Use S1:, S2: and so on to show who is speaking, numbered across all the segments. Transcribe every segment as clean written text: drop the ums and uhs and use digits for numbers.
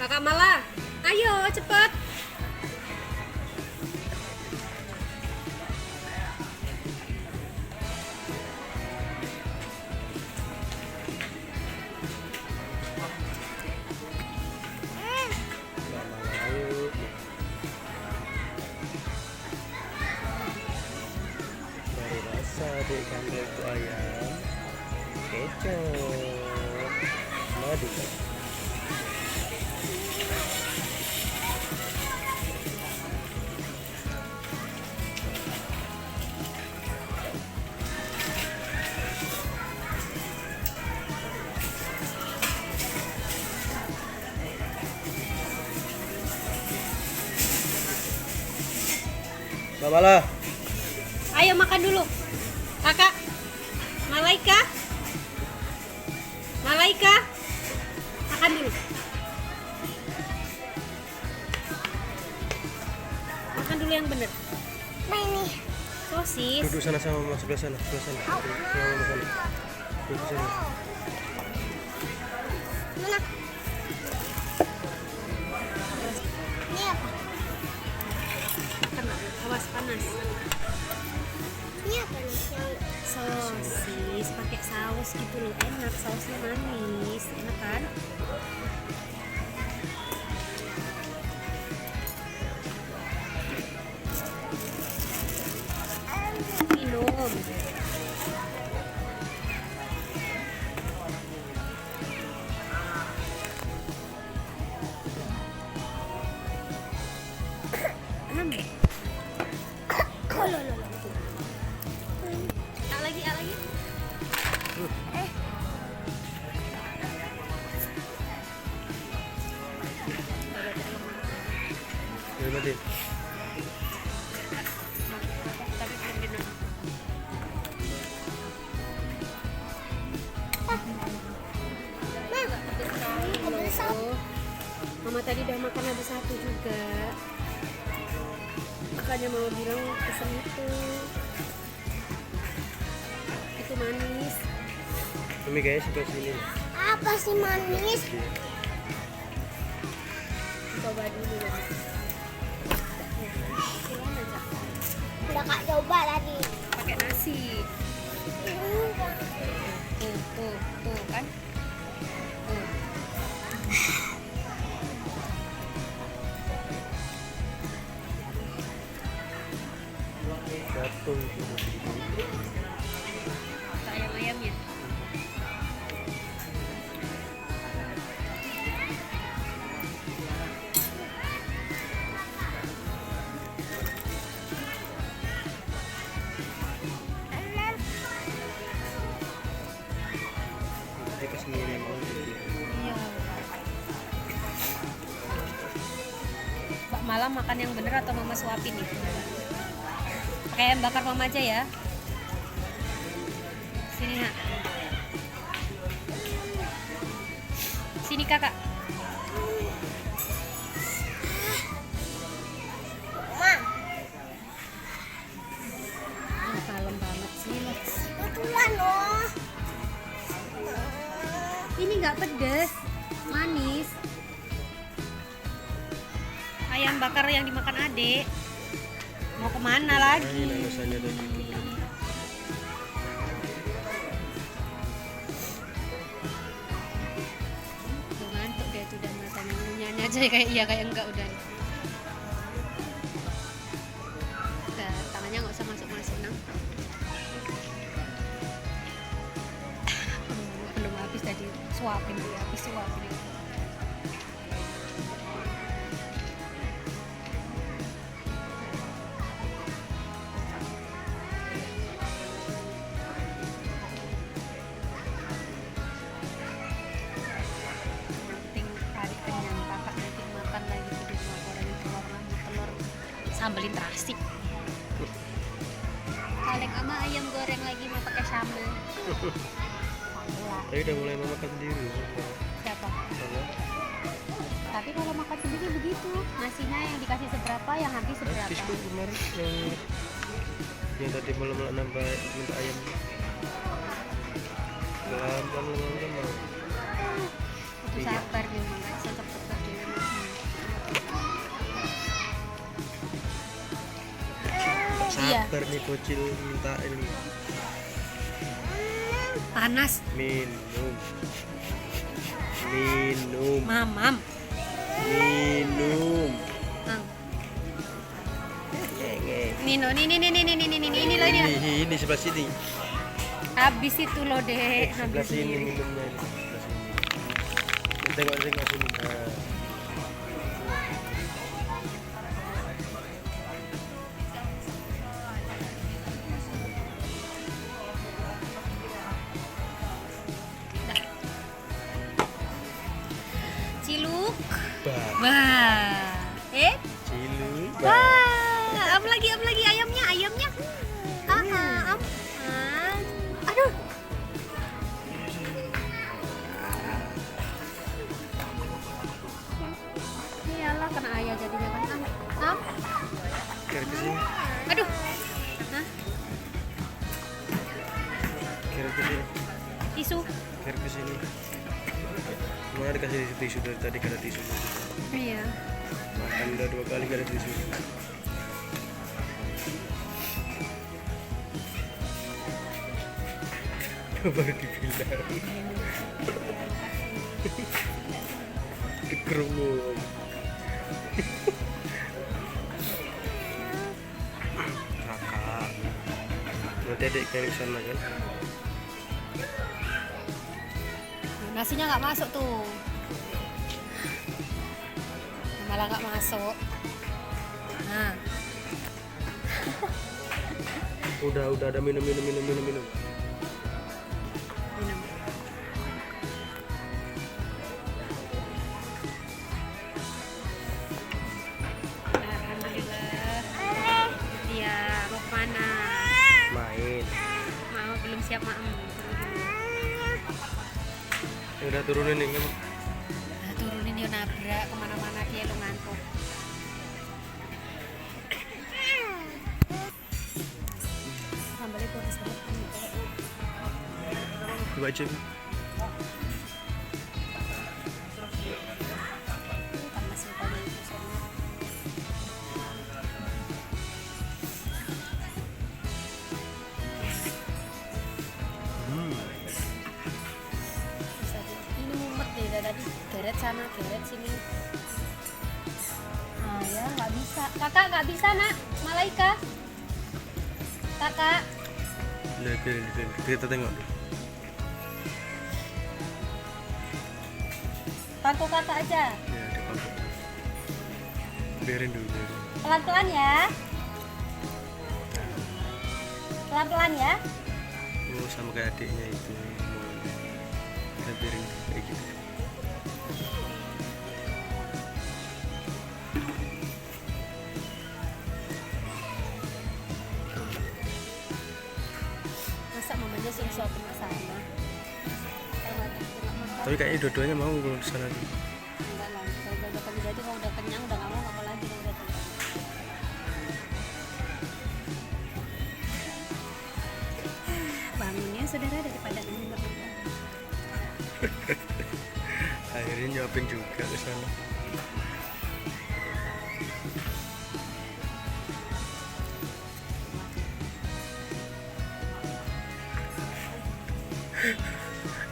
S1: Kakak Mala, ayo cepet.
S2: Baru rasa di kandang itu ayam kecap madu. Mamalah.
S1: Ayo makan dulu. Kakak Malaika. Malaika. Makan dulu. Makan dulu yang bener.
S3: Ini
S1: Sosis.
S2: Duduk sana sama mama sebelah sana, sebelah sana. Duduk sama mama sana. Duduk sana.
S3: mana? Ini apa?
S1: Makan, awas panas.
S3: Ini apa nih? Yang
S1: Sosis pakai saus gitu loh, enak, sausnya manis, enak kan? Minum.
S3: oh, loh.
S1: A lagi, A lagi.
S2: Ya mati.
S1: Tapi belum minum. Mama tadi udah makan habis satu juga. Makanya mama bilang pesen itu manis.
S2: Ini guys sebelah sini.
S3: Apa sih manis?
S1: Coba dulu.
S3: Udah kak coba tadi.
S1: Pakai nasi. Tuh kan. Tuh.
S2: Jatuh.
S1: Ayam-ayamnya.
S2: Dia kesini mau.
S1: Iya. Mbak malam makan yang bener atau mama suapin nih? Pakai ayam bakar mama aja ya. Sini nak. Sini kakak.
S3: Ma,
S1: Kalem banget sih.
S3: betulan loh.
S1: Ini nggak pedes, manis. Ayam bakar yang dimakan adek. Mau kemana lagi?
S2: Ini rasanya ada gitu.
S1: Udah ngantuk dia tuh, udah matanya ngunyahnya aja kayak iya kayak enggak udah. Udah, tangannya nggak usah masuk nang. Belum habis tadi suapin dia, habis suapin. Penting tarik kenyang, kakak nanti makan lagi di rumah goreng telur sama telur sambelin terasi. Paling ama ayam goreng lagi mau pakai sambel.
S2: Tapi udah mulai memakan sendiri.
S1: Siapa?
S2: Sama.
S1: Tapi kalau makan sendiri begitu, nasinya yang dikasih seberapa, yang habis seberapa.
S2: Habis tuh kemarin yang tadi malam nambah minta ayam. Pelan-pelan mau.
S1: Itu
S2: Iya.
S1: sabar memang nggak bisa cepet-cepet.
S2: Sabar nih bocil minta ini.
S1: Panas.
S2: Minum.
S1: Mamam.
S2: Minum.
S1: Nino, ini loh ini.
S2: Ini sebelah sini.
S1: Habis itu loh dek.
S2: Sebelah
S1: Habis
S2: sini
S1: ini.
S2: minumnya ini. Sebelah sini. Tengok sini. Nah.
S1: Ciluk.
S2: Bah.
S1: Wah.
S2: Cilu. Bah.
S1: Wah. Am lagi ayamnya. Am. Aduh. Iyalah kena ayah jadinya kan. Am.
S2: Kira ke sini.
S1: Aduh. Hah?
S2: Kira ke sini.
S1: Tisu.
S2: Kira ke sini. Mana dikasih tisu dari tadi kada tisu.
S1: Iya.
S2: Makan udah 2 kali kada tisu. Baru dibilang. Kekerungun. Kakak. Nanti adik kayak sana kan.
S1: Nasinya nggak masuk tuh. Malah nggak masuk. Nah.
S2: Udah ada minum.
S1: Minum. Alhamdulillah. Iya, mau kemana?
S2: Main.
S1: Mau belum siap maem.
S2: Udah turunin nih kan.
S1: Nah, turunin yo nabrak kemana-mana dia lo ngantuk. Sambalnya kurang sedap.
S2: Coba aja.
S1: Panas sekali itu semua. Bisa ini mumet deh dari tadi geret sana geret sini. Ah ya nggak bisa. Kakak nggak bisa nak. Malaika. Kakak.
S2: Lihat kita tengok.
S1: Tangkuk kakak aja.
S2: Ya, dipakai. Biarin dulu.
S1: Pelan-pelan ya. Pelan-pelan ya.
S2: Oh, sama kayak adiknya itu. Kita biarin kayak gitu.
S1: Masa mamanya suruh suapin ke sana.
S2: Tapi kayaknya dua-duanya mau kalau di sana tuh.
S1: Enggak lah, udah pagi jadi kalau udah kenyang udah nggak mau lagi udah tuh. Bangunnya saudara daripada nunggu.
S2: Akhirnya nyuapin juga ke sana.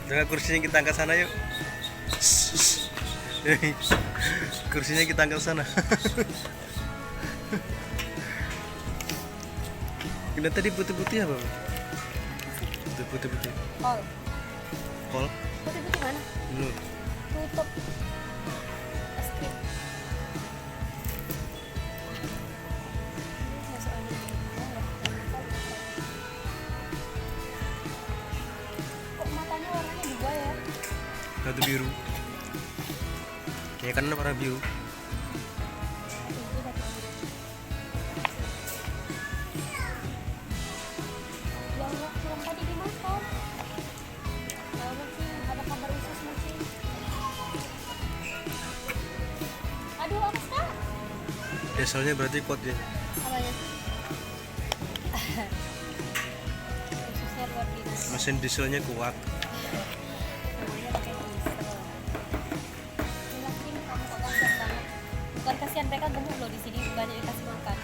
S2: Dengan kursinya kita angkat sana yuk. Kursinya kita angkat sana. Ini tadi putih-putih apa? Itu putih-putih.
S1: Kol.
S2: Kol?
S1: Putih-putih mana?
S2: Dulu.
S1: Tutup. Es krim. Kok matanya warnanya dua ya?
S2: Satu biru. Ya kan warna biru.
S1: Yang tadi dimakan. Masih ada kabar usus masih. Aduh, apa kak?
S2: Dieselnya berarti kuat ya.
S1: Apanya? Ususnya luar biasa.
S2: Mesin dieselnya kuat.
S1: Namanya pakai diesel. Yakin kamu kok kasihan banget. Bukan kasihan, mereka gemuk loh di sini banyak yang kasih makan.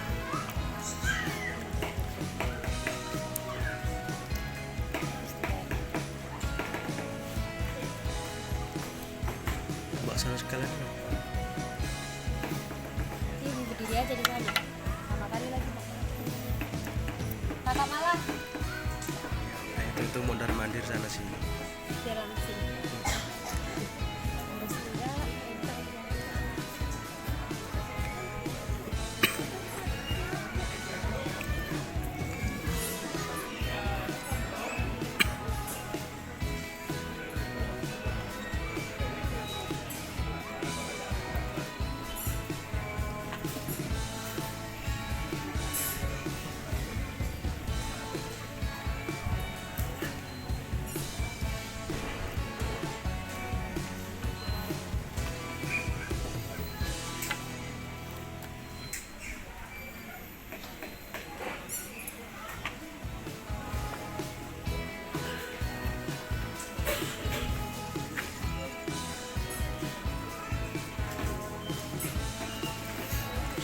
S1: jadi kali. Sama kali lagi Pak. Kakak malah
S2: Itu mondar mandir sana sini.
S1: jalan sini. Terus juga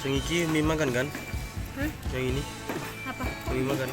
S2: Yang iki mie makan kan?
S1: Hah?
S2: Yang ini
S1: apa?
S2: mie makan.